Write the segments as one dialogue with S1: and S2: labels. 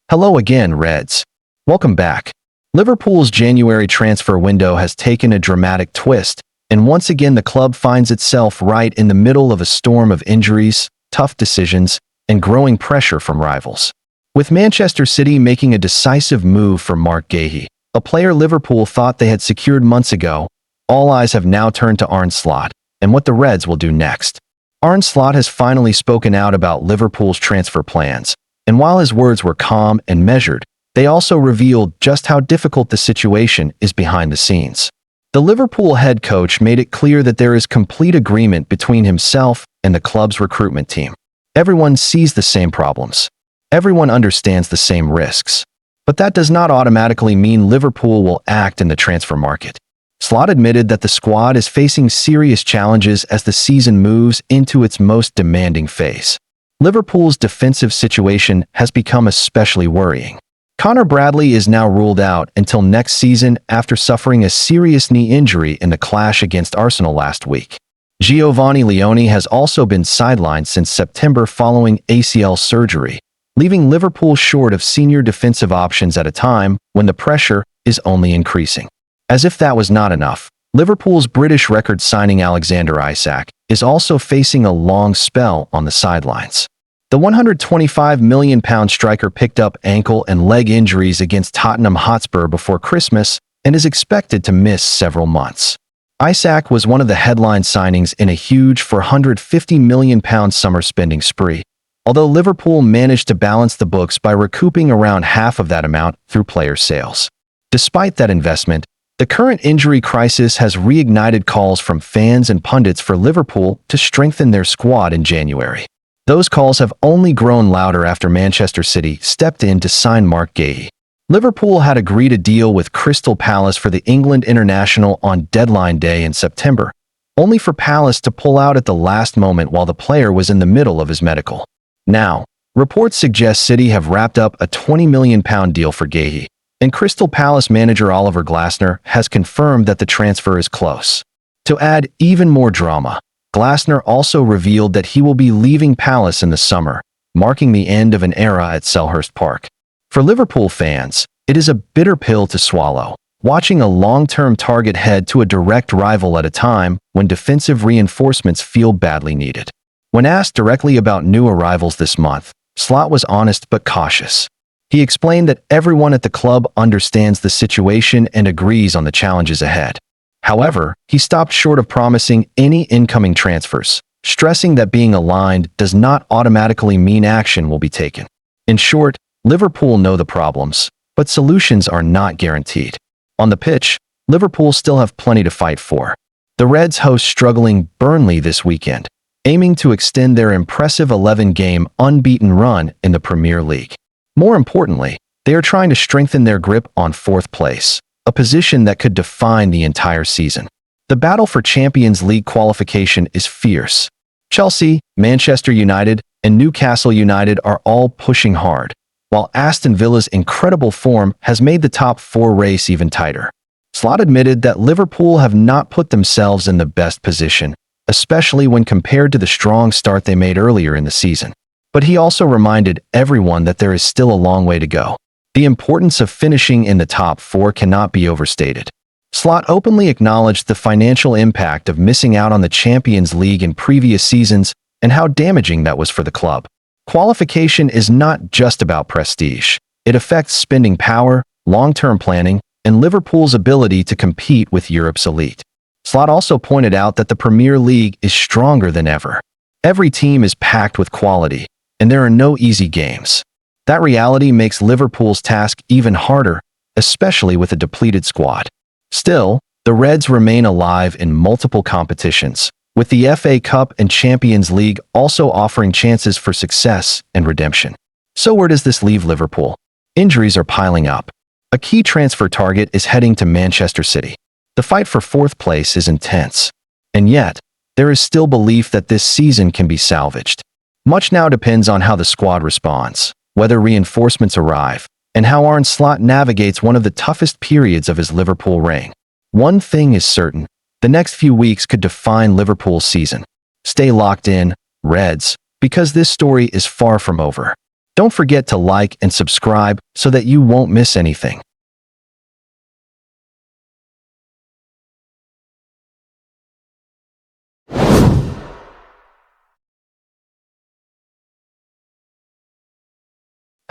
S1: Hello again, Reds. Welcome back. Liverpool's January transfer window has taken a dramatic twist, and once again the club finds itself right in the middle of a storm of injuries, tough decisions, and growing pressure from rivals. With Manchester City making a decisive move for Marc Guéhi, a player Liverpool thought they had secured months ago, all eyes have now turned to Arne Slot and what the Reds will do next. Arne Slot has finally spoken out about Liverpool's transfer plans, and while his words were calm and measured, they also revealed just how difficult the situation is behind the scenes. The Liverpool head coach made it clear that there is complete agreement between himself and the club's recruitment team. Everyone sees the same problems. Everyone understands the same risks. But that does not automatically mean Liverpool will act in the transfer market. Slot admitted that the squad is facing serious challenges as the season moves into its most demanding phase. Liverpool's defensive situation has become especially worrying. Connor Bradley is now ruled out until next season after suffering a serious knee injury in the clash against Arsenal last week. Giovanni Leone has also been sidelined since September following ACL surgery, leaving Liverpool short of senior defensive options at a time when the pressure is only increasing. As if that was not enough, Liverpool's British record signing Alexander Isak is also facing a long spell on the sidelines. The £125 million striker picked up ankle and leg injuries against Tottenham Hotspur before Christmas and is expected to miss several months. Isak was one of the headline signings in a huge £450 million summer spending spree, although Liverpool managed to balance the books by recouping around half of that amount through player sales. Despite that investment, the current injury crisis has reignited calls from fans and pundits for Liverpool to strengthen their squad in January. Those calls have only grown louder after Manchester City stepped in to sign Marc Guéhi. Liverpool had agreed a deal with Crystal Palace for the England international on deadline day in September, only for Palace to pull out at the last moment while the player was in the middle of his medical. Now, reports suggest City have wrapped up a £20 million deal for Guéhi, and Crystal Palace manager Oliver Glasner has confirmed that the transfer is close. To add even more drama, Glasner also revealed that he will be leaving Palace in the summer, marking the end of an era at Selhurst Park. For Liverpool fans, it is a bitter pill to swallow, watching a long-term target head to a direct rival at a time when defensive reinforcements feel badly needed. When asked directly about new arrivals this month, Slot was honest but cautious. He explained that everyone at the club understands the situation and agrees on the challenges ahead. However, he stopped short of promising any incoming transfers, stressing that being aligned does not automatically mean action will be taken. In short, Liverpool know the problems, but solutions are not guaranteed. On the pitch, Liverpool still have plenty to fight for. The Reds host struggling Burnley this weekend, aiming to extend their impressive 11-game unbeaten run in the Premier League. More importantly, they are trying to strengthen their grip on fourth place, a position that could define the entire season. The battle for Champions League qualification is fierce. Chelsea, Manchester United, and Newcastle United are all pushing hard, while Aston Villa's incredible form has made the top four race even tighter. Slot admitted that Liverpool have not put themselves in the best position, especially when compared to the strong start they made earlier in the season. But he also reminded everyone that there is still a long way to go. The importance of finishing in the top four cannot be overstated. Slot openly acknowledged the financial impact of missing out on the Champions League in previous seasons and how damaging that was for the club. Qualification is not just about prestige. It affects spending power, long-term planning, and Liverpool's ability to compete with Europe's elite. Slot also pointed out that the Premier League is stronger than ever. Every team is packed with quality, and there are no easy games. That reality makes Liverpool's task even harder, especially with a depleted squad. Still, the Reds remain alive in multiple competitions, with the FA Cup and Champions League also offering chances for success and redemption. So where does this leave Liverpool? Injuries are piling up. A key transfer target is heading to Manchester City. The fight for fourth place is intense. And yet, there is still belief that this season can be salvaged. Much now depends on how the squad responds, whether reinforcements arrive, and how Arne Slot navigates one of the toughest periods of his Liverpool reign. One thing is certain, the next few weeks could define Liverpool's season. Stay locked in, Reds, because this story is far from over. Don't forget to like and subscribe so that you won't miss anything.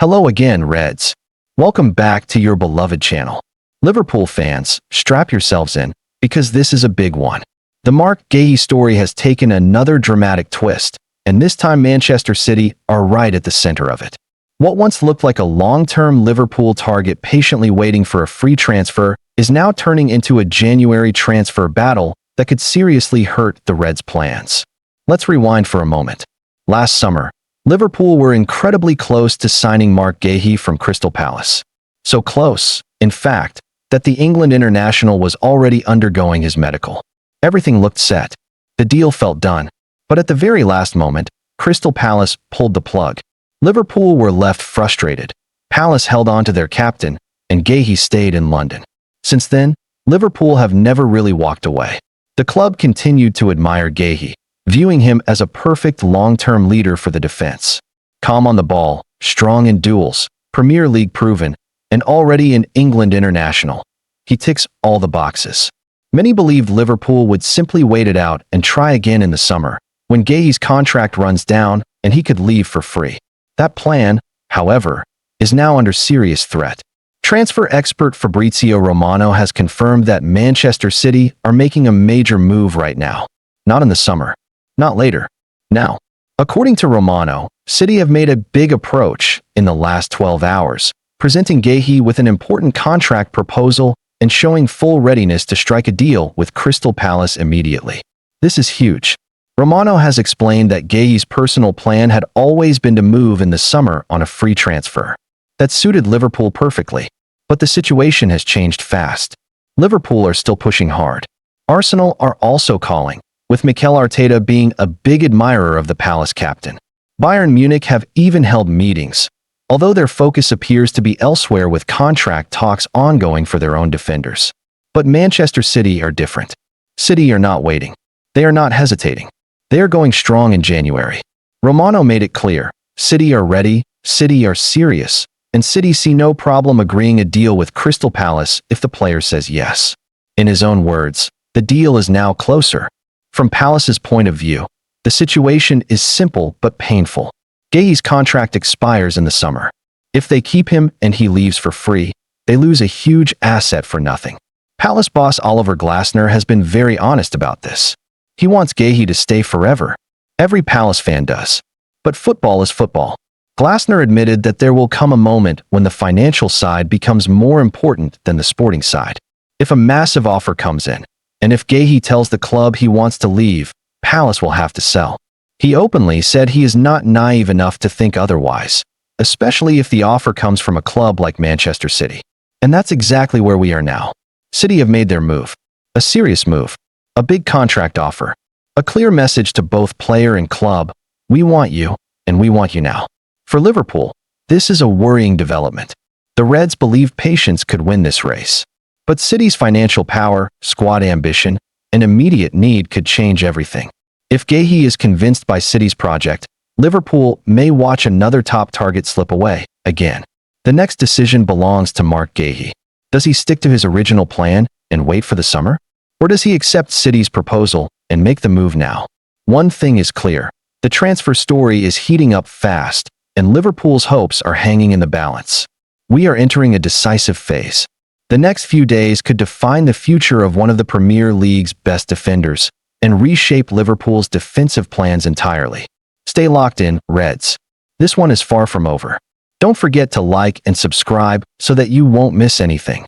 S1: Hello again, Reds. Welcome back to your beloved channel. Liverpool fans, strap yourselves in, because this is a big one. The Marc Guéhi story has taken another dramatic twist, and this time Manchester City are right at the center of it. What once looked like a long-term Liverpool target patiently waiting for a free transfer is now turning into a January transfer battle that could seriously hurt the Reds' plans. Let's rewind for a moment. Last summer, Liverpool were incredibly close to signing Marc Guéhi from Crystal Palace. So close, in fact, that the England international was already undergoing his medical. Everything looked set. The deal felt done. But at the very last moment, Crystal Palace pulled the plug. Liverpool were left frustrated. Palace held on to their captain, and Guéhi stayed in London. Since then, Liverpool have never really walked away. The club continued to admire Guéhi, viewing him as a perfect long-term leader for the defense. Calm on the ball, strong in duels, Premier League proven, and already an England international. He ticks all the boxes. Many believed Liverpool would simply wait it out and try again in the summer, when Guéhi's contract runs down and he could leave for free. That plan, however, is now under serious threat. Transfer expert Fabrizio Romano has confirmed that Manchester City are making a major move right now. Not in the summer. Not later. Now. According to Romano, City have made a big approach in the last 12 hours, presenting Guéhi with an important contract proposal and showing full readiness to strike a deal with Crystal Palace immediately. This is huge. Romano has explained that Guéhi's personal plan had always been to move in the summer on a free transfer. That suited Liverpool perfectly. But the situation has changed fast. Liverpool are still pushing hard. Arsenal are also calling, with Mikel Arteta being a big admirer of the Palace captain. Bayern Munich have even held meetings, although their focus appears to be elsewhere with contract talks ongoing for their own defenders. But Manchester City are different. City are not waiting. They are not hesitating. They are going strong in January. Romano made it clear, City are ready, City are serious, and City see no problem agreeing a deal with Crystal Palace if the player says yes. In his own words, the deal is now closer. From Palace's point of view, the situation is simple but painful. Guéhi's contract expires in the summer. If they keep him and he leaves for free, they lose a huge asset for nothing. Palace boss Oliver Glasner has been very honest about this. He wants Guéhi to stay forever. Every Palace fan does. But football is football. Glasner admitted that there will come a moment when the financial side becomes more important than the sporting side. If a massive offer comes in, and if Guéhi tells the club he wants to leave, Palace will have to sell. He openly said he is not naive enough to think otherwise, especially if the offer comes from a club like Manchester City. And that's exactly where we are now. City have made their move. A serious move. A big contract offer. A clear message to both player and club. We want you, and we want you now. For Liverpool, this is a worrying development. The Reds believe patience could win this race. But City's financial power, squad ambition, and immediate need could change everything. If Guéhi is convinced by City's project, Liverpool may watch another top target slip away, again. The next decision belongs to Marc Guéhi. Does he stick to his original plan and wait for the summer? Or does he accept City's proposal and make the move now? One thing is clear. The transfer story is heating up fast, and Liverpool's hopes are hanging in the balance. We are entering a decisive phase. The next few days could define the future of one of the Premier League's best defenders and reshape Liverpool's defensive plans entirely. Stay locked in, Reds. This one is far from over. Don't forget to like and subscribe so that you won't miss anything.